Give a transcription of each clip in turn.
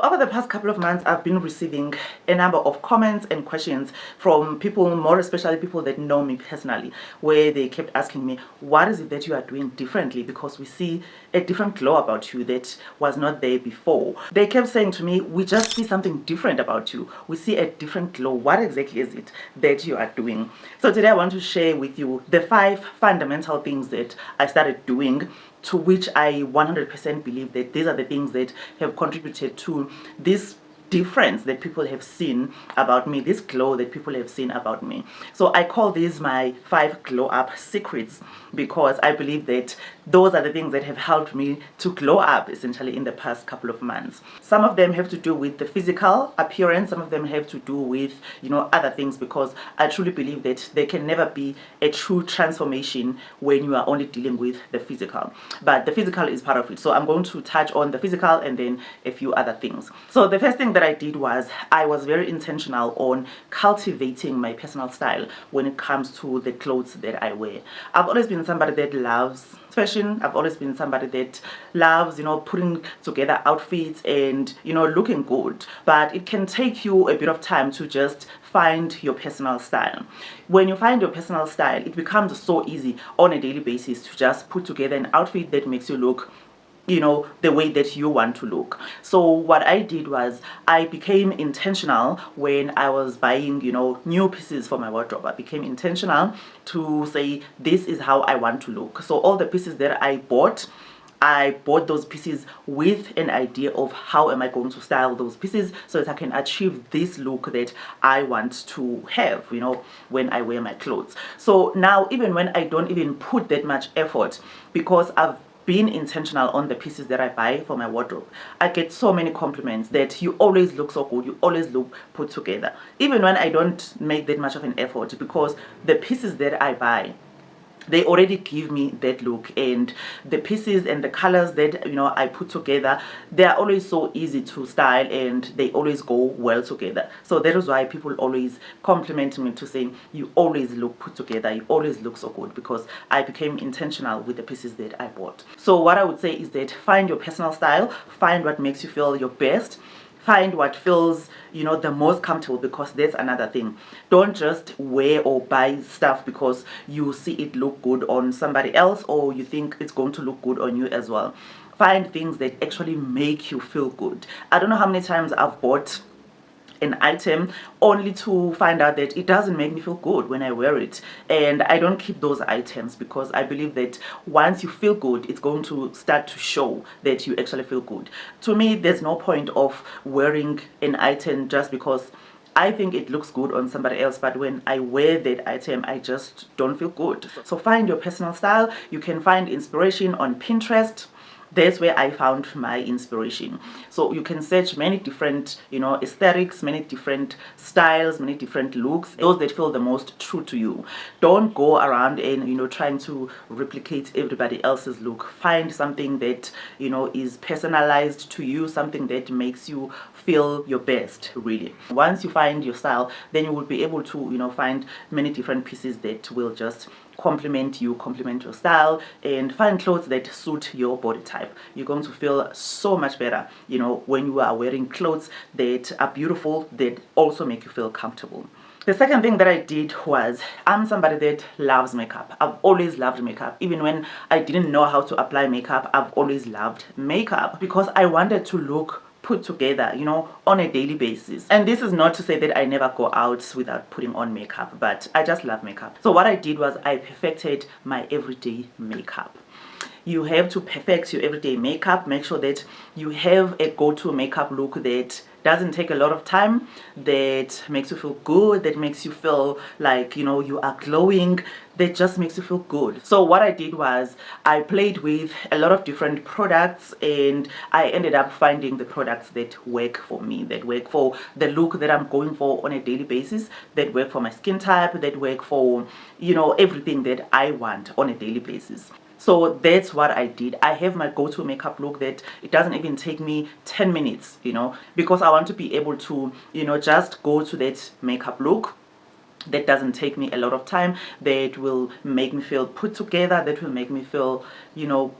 Over the past couple of months, I've been receiving a number of comments and questions from people, more especially people that know me personally, where they kept asking me, what is it that you are doing differently? Because we see a different glow about you that was not there before. They kept saying to me, we just see something different about you. We see a different glow. What exactly is it that you are doing? So today I want to share with you the 5 fundamental things that I started doing, to which I 100% believe that these are the things that have contributed to this difference that people have seen about me, this glow that people have seen about me. So I call these my 5 glow up secrets, because I believe that those are the things that have helped me to glow up essentially in the past couple of months. Some of them have to do with the physical appearance, some of them have to do with, other things, because I truly believe that there can never be a true transformation when you are only dealing with the physical, but the physical is part of it. So I'm going to touch on the physical and then a few other things. So the first thing that I did was I was very intentional on cultivating my personal style when it comes to the clothes that I wear. I've always been somebody that loves fashion. I've always been somebody that loves, putting together outfits and, looking good. But it can take you a bit of time to just find your personal style. When you find your personal style, it becomes so easy on a daily basis to just put together an outfit that makes you look the way that you want to look. So what I did was I became intentional when I was buying, new pieces for my wardrobe. I became intentional to say, this is how I want to look. So all the pieces that I bought those pieces with an idea of how am I going to style those pieces so that I can achieve this look that I want to have, when I wear my clothes. So now, even when I don't even put that much effort, because I've being intentional on the pieces that I buy for my wardrobe, I get so many compliments that you always look so good, you always look put together, even when I don't make that much of an effort, because the pieces that I buy, they already give me that look, and the pieces and the colors that I put together, they are always so easy to style and they always go well together. So that is why people always compliment me to say, you always look put together, you always look so good, because I became intentional with the pieces that I bought. So what I would say is that find your personal style, find what makes you feel your best, find what feels the most comfortable, because that's another thing. Don't just wear or buy stuff because you see it look good on somebody else or you think it's going to look good on you as well. Find things that actually make you feel good. I don't know how many times I've bought an item only to find out that it doesn't make me feel good when I wear it, and I don't keep those items, because I believe that once you feel good, it's going to start to show that you actually feel good. To me, there's no point of wearing an item just because I think it looks good on somebody else, but when I wear that item, I just don't feel good. So find your personal style. You can find inspiration on Pinterest. That's where I found my inspiration. So you can search many different, aesthetics, many different styles, many different looks, those that feel the most true to you. Don't go around and, trying to replicate everybody else's look. Find something that, is personalized to you, something that makes you feel your best, really. Once you find your style, then you will be able to, find many different pieces that will just complement you, complement your style, and find clothes that suit your body type. You're going to feel so much better, when you are wearing clothes that are beautiful, that also make you feel comfortable. The second thing that I did was, I'm somebody that loves makeup. I've always loved makeup. Even when I didn't know how to apply makeup, I've always loved makeup, because I wanted to look put together, on a daily basis. And this is not to say that I never go out without putting on makeup, but I just love makeup. So what I did was I perfected my everyday makeup. You have to perfect your everyday makeup. Make sure that you have a go-to makeup look that doesn't take a lot of time, that makes you feel good, that makes you feel like, you are glowing, that just makes you feel good. So what I did was I played with a lot of different products, and I ended up finding the products that work for me, that work for the look that I'm going for on a daily basis, that work for my skin type, that work for, everything that I want on a daily basis. So that's what I did. I have my go-to makeup look that it doesn't even take me 10 minutes, because I want to be able to, just go to that makeup look that doesn't take me a lot of time, that will make me feel put together, that will make me feel,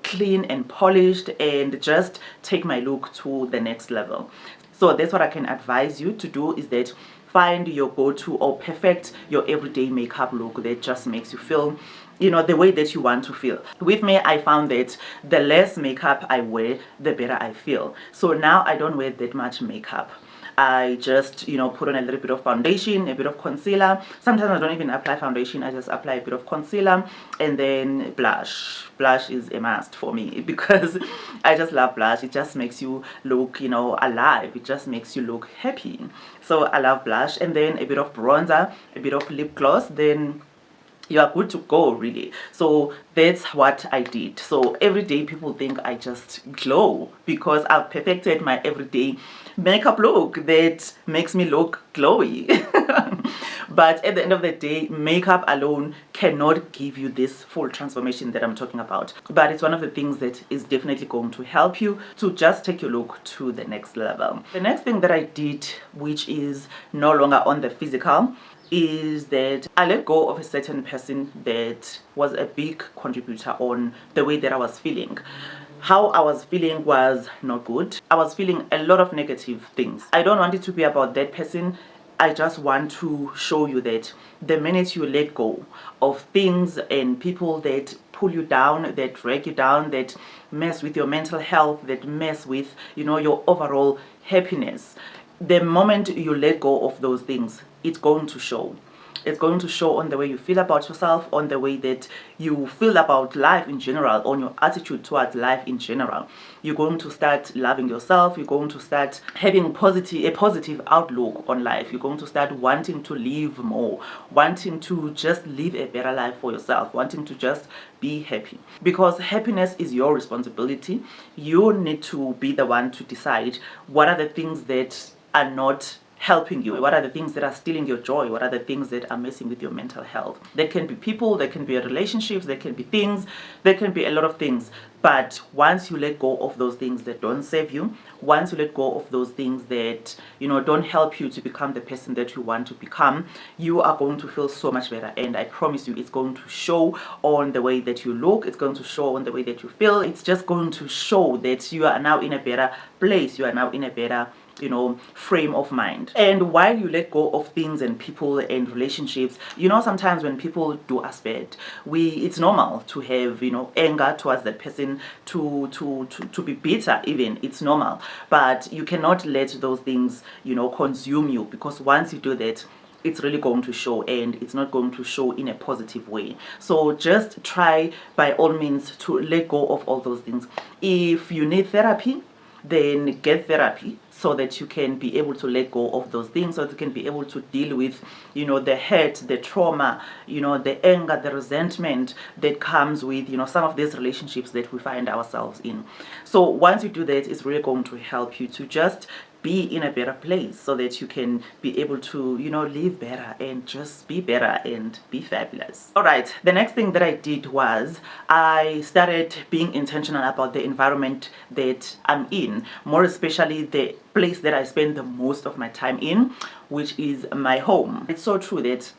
clean and polished, and just take my look to the next level. So that's what I can advise you to do, is that find your go-to or perfect your everyday makeup look that just makes you feel, you know, the way that you want to feel. With me, I found that the less makeup I wear, the better I feel. So now I don't wear that much makeup. I just, you know, put on a little bit of foundation, a bit of concealer. Sometimes I don't even apply foundation, I just apply a bit of concealer, and then blush. Blush is a must for me because I just love blush. It just makes you look, you know, alive. It just makes you look happy. So I love blush, and then a bit of bronzer, a bit of lip gloss, then you are good to go, really. So that's what I did. So every day people think I just glow because I've perfected my everyday makeup look that makes me look glowy. But at the end of the day, makeup alone cannot give you this full transformation that I'm talking about. But it's one of the things that is definitely going to help you to just take your look to the next level. The next thing that I did, which is no longer on the physical, is that I let go of a certain person that was a big contributor on the way that I was feeling. How I was feeling was not good. I was feeling a lot of negative things. I don't want it to be about that person. I just want to show you that the minute you let go of things and people that pull you down, that drag you down, that mess with your mental health, that mess with, you know, your overall happiness, the moment you let go of those things, it's going to show. It's going to show on the way you feel about yourself, on the way that you feel about life in general, on your attitude towards life in general. You're going to start loving yourself. You're going to start having a positive outlook on life. You're going to start wanting to live more, wanting to just live a better life for yourself, wanting to just be happy. Because happiness is your responsibility. You need to be the one to decide what are the things that are not helping you, what are the things that are stealing your joy, what are the things that are messing with your mental health. There can be people, there can be relationships, there can be things, there can be a lot of things. But once you let go of those things that don't save you, once you let go of those things that, you know, don't help you to become the person that you want to become, you are going to feel so much better. And I promise you, it's going to show on the way that you look, it's going to show on the way that you feel. It's just going to show that you are now in a better place, you are now in a better, you know, frame of mind. And while you let go of things and people and relationships, you know, sometimes when people do us bad, it's normal to have, you know, anger towards that person, to be bitter even. It's normal, but you cannot let those things, you know, consume you, because once you do that, it's really going to show, and it's not going to show in a positive way. So just try by all means to let go of all those things. If you need therapy, then get therapy, so that you can be able to let go of those things, so that you can be able to deal with, you know, the hurt, the trauma, you know, the anger, the resentment that comes with, you know, some of these relationships that we find ourselves in. So once you do that, it's really going to help you to just be in a better place, so that you can be able to, you know, live better and just be better and be fabulous. All right, the next thing that I did was I started being intentional about the environment that I'm in, more especially the place that I spend the most of my time in, which is my home. It's so true that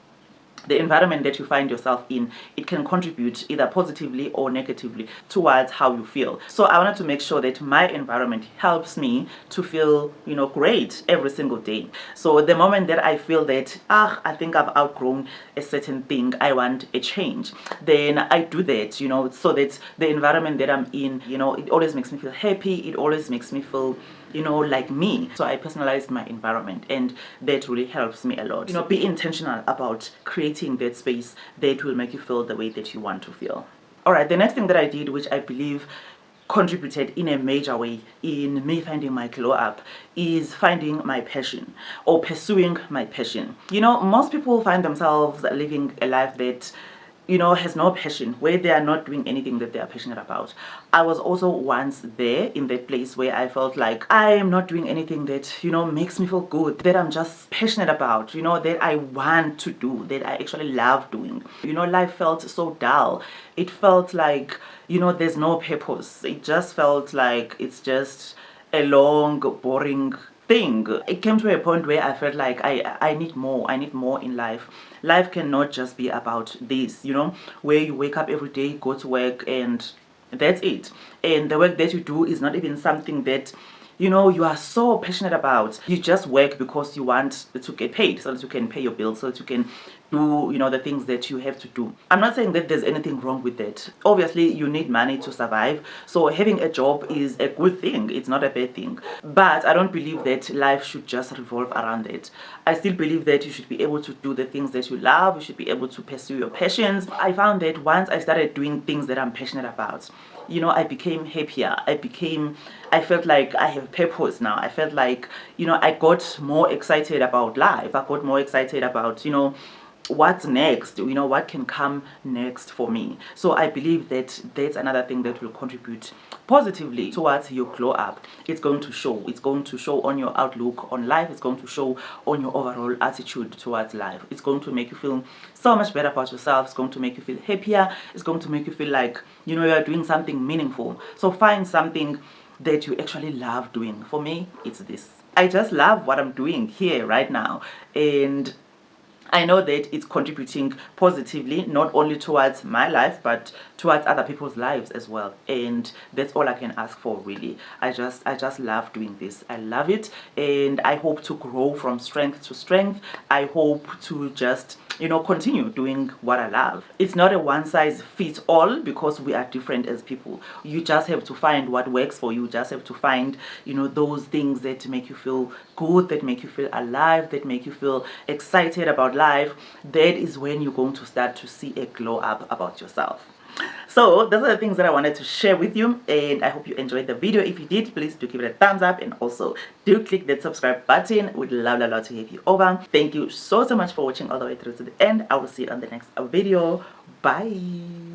the environment that you find yourself in, it can contribute either positively or negatively towards how you feel. So I wanted to make sure that my environment helps me to feel, you know, great every single day. So the moment that I feel that, I think I've outgrown a certain thing, I want a change, then I do that, you know, so that the environment that I'm in, you know, it always makes me feel happy, it always makes me feel, you know, like me. So I personalized my environment, and that really helps me a lot. You know, be intentional about creating that space that will make you feel the way that you want to feel. All right, the next thing that I did, which I believe contributed in a major way in me finding my glow up, is finding my passion, or pursuing my passion. You know, most people find themselves living a life that, you know, has no passion, where they are not doing anything that they are passionate about. I was also once there in that place where I felt like I am not doing anything that, you know, makes me feel good, that I'm just passionate about, you know, that I want to do, that I actually love doing. You know, life felt so dull. It felt like, you know, there's no purpose. It just felt like it's just a long, boring thing. It came to a point where I felt like I need more. I need more in life. Life cannot just be about this, you know, where you wake up every day, go to work, and that's it. And the work that you do is not even something that you know, you are so passionate about. You just work because you want to get paid, so that you can pay your bills, so that you can do, you know, the things that you have to do. I'm not saying that there's anything wrong with that. Obviously you need money to survive, so having a job is a good thing, it's not a bad thing. But I don't believe that life should just revolve around it. I still believe that you should be able to do the things that you love. You should be able to pursue your passions. I found that once I started doing things that I'm passionate about, you know, I became happier. I felt like I have purpose now. I felt like, you know, I got more excited about life. I got more excited about, you know, what's next, you know, what can come next for me. So I believe that that's another thing that will contribute positively towards your glow up. It's going to show. It's going to show on your outlook on life. It's going to show on your overall attitude towards life. It's going to make you feel so much better about yourself. It's going to make you feel happier. It's going to make you feel like, you know, you're doing something meaningful. So find something that you actually love doing. For me, it's this. I just love what I'm doing here right now, and I know that it's contributing positively, not only towards my life, but towards other people's lives as well. And that's all I can ask for, really. I just love doing this. I love it, and I hope to grow from strength to strength. I hope to just, you know, continue doing what I love. It's not a one size fits all, because we are different as people. You just have to find what works for you. You just have to find, you know, those things that make you feel good, that make you feel alive, that make you feel excited about life. That is when you're going to start to see a glow up about yourself. So those are the things that I wanted to share with you, and I hope you enjoyed the video. If you did, please do give it a thumbs up, and also do click that subscribe button. We'd love a lot to have you over. Thank you so much for watching all the way through to the end. I will see you on the next video. Bye.